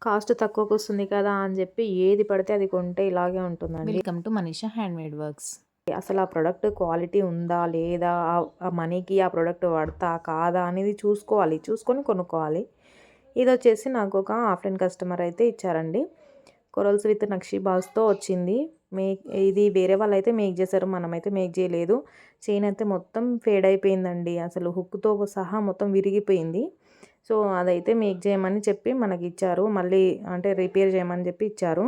Cost తక్కువకొస్తుంది కదా అని చెప్పి ఏది పడితే అది కొంటే ఇలాగే ఉంటుందండి. Welcome to Manisha handmade works. అసలు ఆ ప్రొడక్ట్ క్వాలిటీ ఉందా? లేదా? ఆ మనీకి ఆ ప్రొడక్ట్ వర్తా? కాదా? అనేది చూసుకోవాలి. చూసుకొని కొనుక్కోవాలి. ఇదొచ్చేసి నాకొక ఆఫ్‌లైన్ కస్టమర్ అయితే ఇచ్చారండి. కొరల్స్ విత్ నక్షి బాల్స్‌తో వచ్చింది. ఇది వేరే వాళ్ళైతే మేక్ చేశారు. మనమైతే మేక్ చేయలేదు. చైన్ అయితే మొత్తం ఫేడ్ అయిపోయిందండి. అసలు హుక్‌తో సహా మొత్తం విరిగిపోయింది. సో, అదైతే మేక్ చేయమని చెప్పి మనకిచ్చారు. మళ్ళీ అంటే రిపేర్ చేయమని చెప్పి ఇచ్చారు.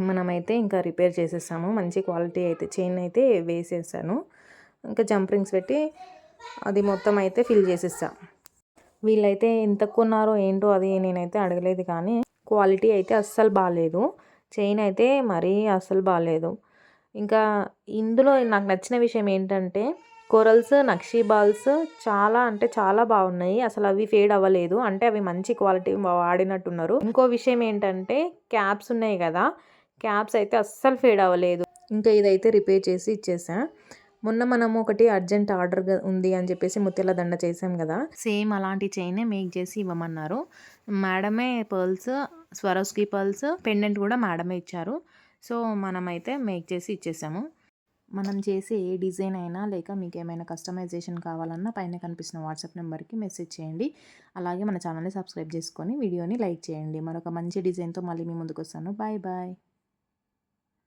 మనమైతే ఇంకా రిపేర్ చేసేసాము. మంచి క్వాలిటీ అయితే చైన్ అయితే వేసేసాను. ఇంకా జంప్ రింగ్స్ పెట్టి అది మొత్తం అయితే ఫిల్ చేసేసా. వీళ్ళైతే ఎంత కొన్నారో ఏంటో అది నేనైతే అడగలేదు కానీ క్వాలిటీ అయితే అస్సలు బాలేదు. చైన్ అయితే మరీ అస్సలు బాలేదు. ఇంకా ఇందులో నాకు నచ్చిన విషయం ఏంటంటే కొరల్స్, నక్షీ బాల్స్ చాలా అంటే చాలా బాగున్నాయి. అసలు అవి ఫేడ్ అవ్వలేదు. అంటే అవి మంచి క్వాలిటీ వాడినట్టున్నారు. ఇంకో విషయం ఏంటంటే క్యాప్స్ ఉన్నాయి కదా! క్యాప్స్ అయితే అస్సలు ఫేడ్ అవ్వలేదు. ఇంకా ఇదైతే రిపేర్ చేసి ఇచ్చేసా. మొన్న మనము ఒకటి అర్జెంట్ ఆర్డర్ ఉంది అని చెప్పేసి ముత్యాల దండ చేసాం కదా! సేమ్ అలాంటి చైనే మేక్ చేసి ఇవ్వమన్నారు. మేడమే పర్ల్స్, స్వరోస్కి పర్ల్స్, పెండెంట్ కూడా మేడమే ఇచ్చారు. సో, మనమైతే మేక్ చేసి ఇచ్చేసాము. మనం చేసే ఏ డిజైన్ అయినా లేక మీకేమైనా కస్టమైజేషన్ కావాలన్నా పైన కనిపిస్తున్న వాట్సాప్ నెంబర్‌కి మెసేజ్ చేయండి. అలాగే మన ఛానల్‌ని సబ్స్క్రైబ్ చేసుకొని వీడియోని లైక్ చేయండి. మరొక మంచి డిజైన్‌తో మళ్ళీ మీ ముందుకొస్తాను. Bye bye.